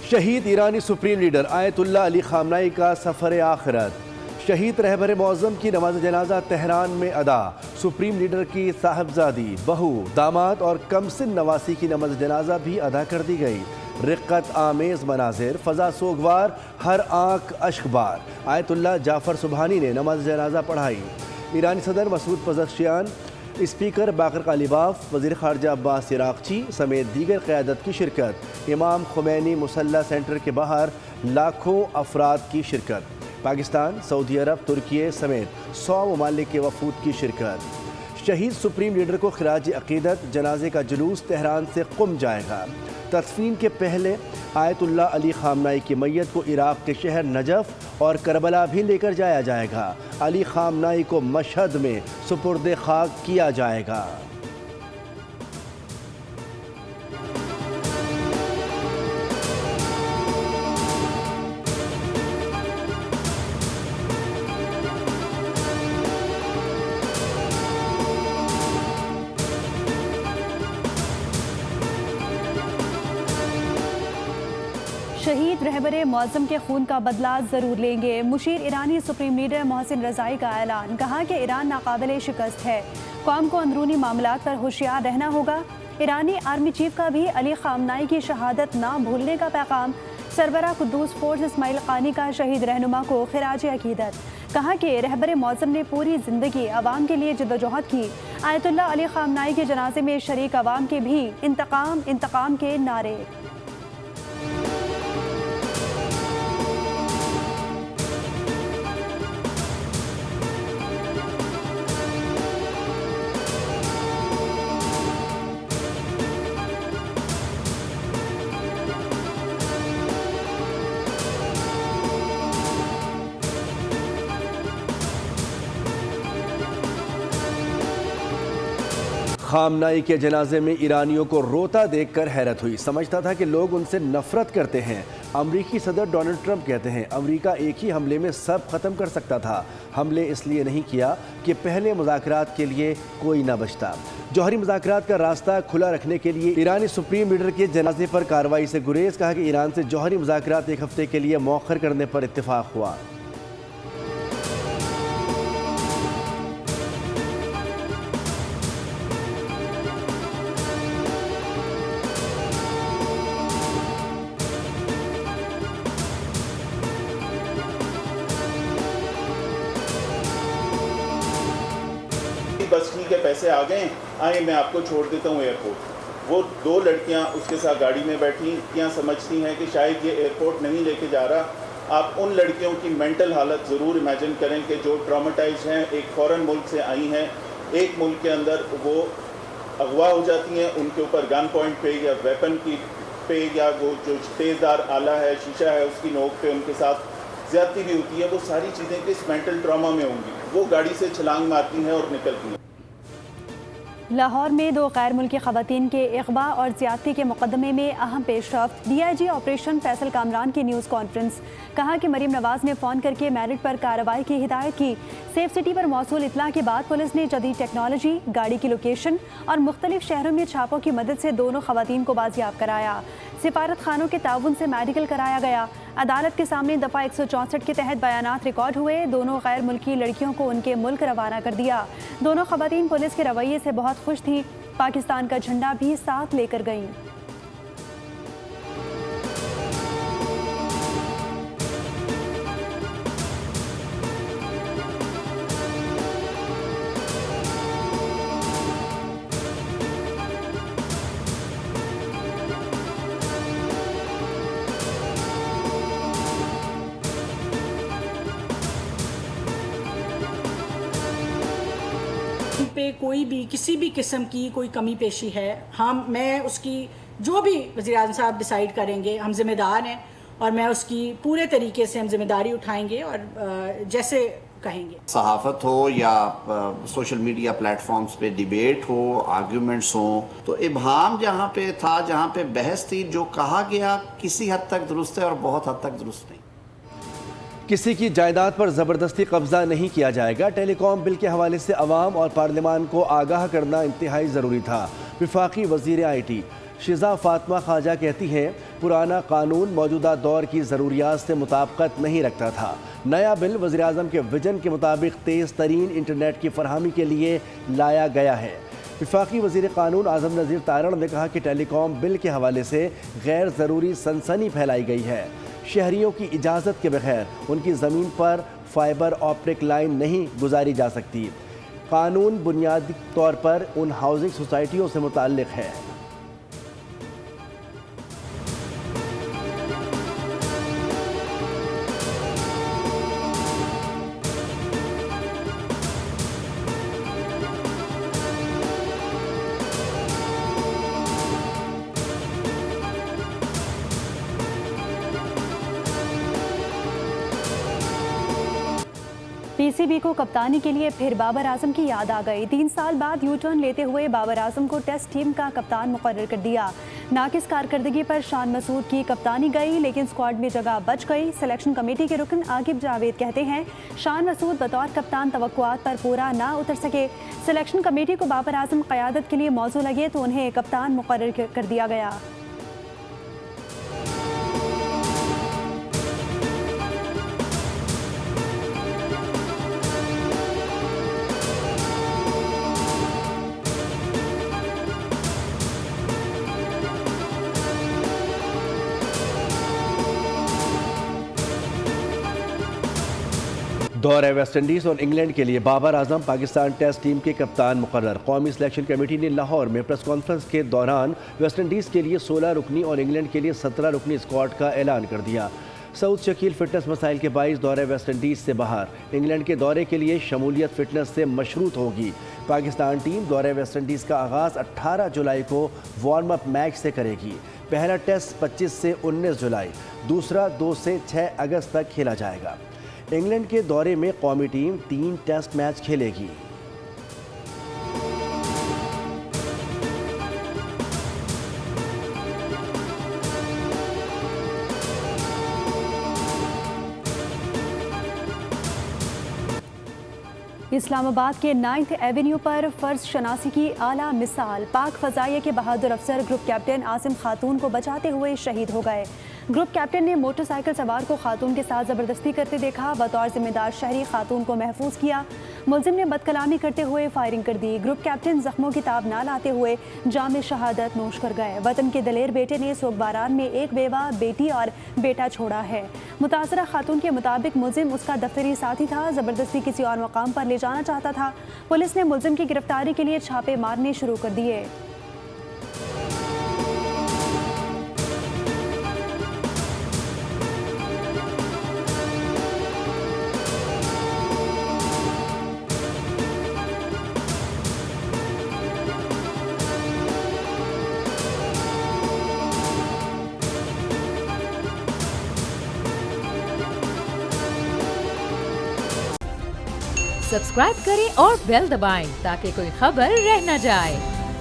शहीद ईरानी supreme leader Ayatollah Ali Khamenei का सफ़र आखिरत। शहीद रहबर मौज़म की नमाज जनाजा तेहरान में अदा। सुप्रीम लीडर की साहबजादी, बहू, दामाद और कमसिन नवासी की नमाज जनाजा भी अदा कर दी गई। रिक्कत आमेज़ मनाजिर, फ़ज़ा सोगवार, हर आँख अश्कबार। आयतुल्लाह जाफ़र सुबहानी ने नमाज जनाजा पढ़ाई। ईरानी सदर मसूद पज़श्कियान, स्पीकर बाकर कालीबाफ, वज़ीर ख़ारजा अब्बास इराक़ची समेत दीगर क़यादत की शिरकत। इमाम खुमैनी मुसल्ला सेंटर के बाहर लाखों अफराद की शिरकत। पाकिस्तान, सऊदी अरब, तुर्की समेत 100 ममालिक के वफूद की शिरकत। शहीद सुप्रीम लीडर को खिराज अक़ीदत, जनाजे का जुलूस तेहरान से क़ुम जाएगा। तदफीन के पहले आयतुल्लाह अली खामनाई की मैयत को इराक़ के शहर नजफ़ और करबला भी लेकर जाया जाएगा। अली खामनाई को मशहद में सुपुर्द खाक किया जाएगा। शहीद रहबर मौज़म के खून का बदला ज़रूर लेंगे। मुशीर ईरानी सुप्रीम लीडर मोहसिन रज़ाई का ऐलान। कहा कि ईरान नाकाबिले शिकस्त है, कौम को अंदरूनी मामलात पर होशियार रहना होगा। ईरानी आर्मी चीफ का भी अली खामनाई की शहादत ना भूलने का पैगाम। सरबरा कुद्दूस फोर्स इस्माइल क़ानी का शहीद रहनुमा को खिराज अक़ीदत। कहा कि रहबर मौज़म ने पूरी ज़िंदगी अवाम के लिए जद्दोजहद की। आयतुल्लाह अली खामनाई के जनाजे में शरीक अवाम के भी इंतकाम इंतकाम के नारे। खामनाई के जनाजे में ईरानियों को रोता देखकर हैरत हुई। समझता था कि लोग उनसे नफरत करते हैं। अमरीकी सदर डोनाल्ड ट्रंप कहते हैं अमरीका एक ही हमले में सब ख़त्म कर सकता था। हमले इसलिए नहीं किया कि पहले मुज़ाकरात के लिए कोई ना बचता। जौहरी मुज़ाकरात का रास्ता खुला रखने के लिए ईरानी सुप्रीम लीडर के जनाजे पर कार्रवाई से गुरेज। कहा कि ईरान से जौहरी मुज़ाकरात एक हफ्ते के लिए मौखर करने पर इत्तेफाक हुआ। बस ठीक है, पैसे आ गए, आए मैं आपको छोड़ देता हूँ एयरपोर्ट। वो 2 लड़कियाँ उसके साथ गाड़ी में बैठी, क्या समझती हैं कि शायद ये एयरपोर्ट नहीं लेके जा रहा। आप उन लड़कियों की मेंटल हालत ज़रूर इमेजिन करें कि जो ट्रॉमेटाइज हैं, एक फ़ॉरेन मुल्क से आई हैं, एक मुल्क के अंदर वो अगवा हो जाती हैं, उनके ऊपर गन पॉइंट पे या वेपन की पे या वो जो तेज़दार आला है, शीशा है, उसकी नोक पे उनके साथ ज़्यादती भी होती है। वो सारी चीज़ें किस मेंटल ट्रॉमा में होंगी। वो गाड़ी से छलांग मारती हैं और निकलती हैं। लाहौर में 2 गैर मुल्की ख़वातीन के अगवा और ज़्यादती के मुकदमे में अहम पेशरफ्त। DIG ऑपरेशन फैसल कामरान की न्यूज़ कॉन्फ्रेंस। कहा कि मरीम नवाज़ ने फ़ोन करके मेरिट पर कार्रवाई की हिदायत की। सेफ सिटी पर मौसूल इतला के बाद पुलिस ने जदीद टेक्नोलॉजी, गाड़ी की लोकेशन और मुख्तलिफ शहरों में छापों की मदद से दोनों ख़वातीन को बाजियाब कराया। सिफारत खानों के ताउन से मेडिकल कराया गया। अदालत के सामने दफ़ा 164 के तहत बयानात रिकॉर्ड हुए। दोनों गैर मुल्की लड़कियों को उनके मुल्क रवाना कर दिया। दोनों ख़वातीन पुलिस के रवैये से बहुत खुश थी। पाकिस्तान का झंडा भी साथ लेकर गईं। पे कोई भी किसी भी किस्म की कोई कमी पेशी है, मैं उसकी जो भी वज़ीर-ए-आज़म साहब डिसाइड करेंगे, हम ज़िम्मेदार हैं और मैं उसकी पूरे तरीके से हम जिम्मेदारी उठाएंगे और जैसे कहेंगे। सहाफ़त हो या सोशल मीडिया प्लेटफॉर्म्स पे डिबेट हो, आर्ग्यूमेंट्स हो, तो इब्हाम जहाँ पे था, जहाँ पे बहस थी, जो कहा गया किसी हद तक दुरुस्त है और बहुत हद तक दुरुस्त नहीं। किसी की जायदाद पर ज़बरदस्ती कब्जा नहीं किया जाएगा। टेलीकॉम बिल के हवाले से अवाम और पार्लियामान को आगाह करना इंतहाई ज़रूरी था। वफाकी वज़ीर IT शिजा फातिमा ख्वाजा कहती हैं, पुराना कानून मौजूदा दौर की ज़रूरियात से मुताबिकत नहीं रखता था। नया बिल वज़ीर-ए-आज़म के विजन के मुताबिक तेज़ तरीन इंटरनेट की फरहमी के लिए लाया गया है। वफाकी वज़ीर कानून आज़म नज़ीर तारण ने कहा कि टेलीकॉम बिल के हवाले से गैर ज़रूरी सनसनी फैलाई गई है। शहरियों की इजाज़त के बगैर उनकी ज़मीन पर फाइबर ऑप्टिक लाइन नहीं गुजारी जा सकती। कानून बुनियादी तौर पर उन हाउसिंग सोसाइटियों से मुताल्लिक़ है। पीसीबी को कप्तानी के लिए फिर बाबर आजम की याद आ गई। 3 साल बाद यू टर्न लेते हुए बाबर आजम को टेस्ट टीम का कप्तान मुकर्रर कर दिया। नाकिस कारकर्दगी पर शान मसूद की कप्तानी गई, लेकिन स्क्वाड में जगह बच गई। सिलेक्शन कमेटी के रुकन आकिब जावेद कहते हैं, शान मसूद बतौर कप्तान तवक्कुआत पर पूरा ना उतर सके। सिलेक्शन कमेटी को बाबर आजम क़यादत के लिए मौजू लगे तो उन्हें कप्तान मुकर्रर कर दिया गया। दौरे वेस्टइंडीज़ और इंग्लैंड के लिए बाबर आजम पाकिस्तान टेस्ट टीम के कप्तान मुकर्रर। कौमी सिलेक्शन कमेटी ने लाहौर में प्रेस कॉन्फ्रेंस के दौरान वेस्टइंडीज़ के लिए 16 रुकनी और इंग्लैंड के लिए 17 रुकनी स्क्वाड का ऐलान कर दिया। सऊद शकील फिटनेस मसाइल के बाइस दौरे वेस्टइंडीज़ से बाहर। इंग्लैंड के दौरे के लिए शमूलियत फिटनेस से मशरूत होगी। पाकिस्तान टीम दौरे वेस्टइंडीज़ का आगाज़ 18 जुलाई को वार्म अप मैच से करेगी। पहला टेस्ट 25 से 19 जुलाई, दूसरा 2 से 6 अगस्त तक खेला जाएगा। इंग्लैंड के दौरे में कौमी टीम 3 टेस्ट मैच खेलेगी। इस्लामाबाद के 9th एवेन्यू पर फ़र्ज शनासी की आला मिसाल। पाक फ़ज़ाइया के बहादुर अफसर ग्रुप कैप्टन आसिम खातून को बचाते हुए शहीद हो गए। ग्रुप कैप्टन ने मोटरसाइकिल सवार को खातून के साथ ज़बरदस्ती करते देखा। बतौर जिम्मेदार शहरी खातून को महफूज किया। मुलजिम ने बदकलामी करते हुए फायरिंग कर दी। ग्रुप कैप्टन जख्मों की ताब ना लाते हुए जाम शहादत नोश कर गए। वतन के दलेर बेटे ने सोगबारान में एक बेवा, बेटी और बेटा छोड़ा है। मुतासरा खातून के मुताबिक मुलजिम उसका दफ्तरी साथी था, ज़बरदस्ती किसी और मकाम पर ले जाना चाहता था। पुलिस ने मुलजिम की गिरफ्तारी के लिए छापे मारने शुरू कर दिए। सब्सक्राइब करें और बेल दबाएं ताकि कोई खबर रह न जाए।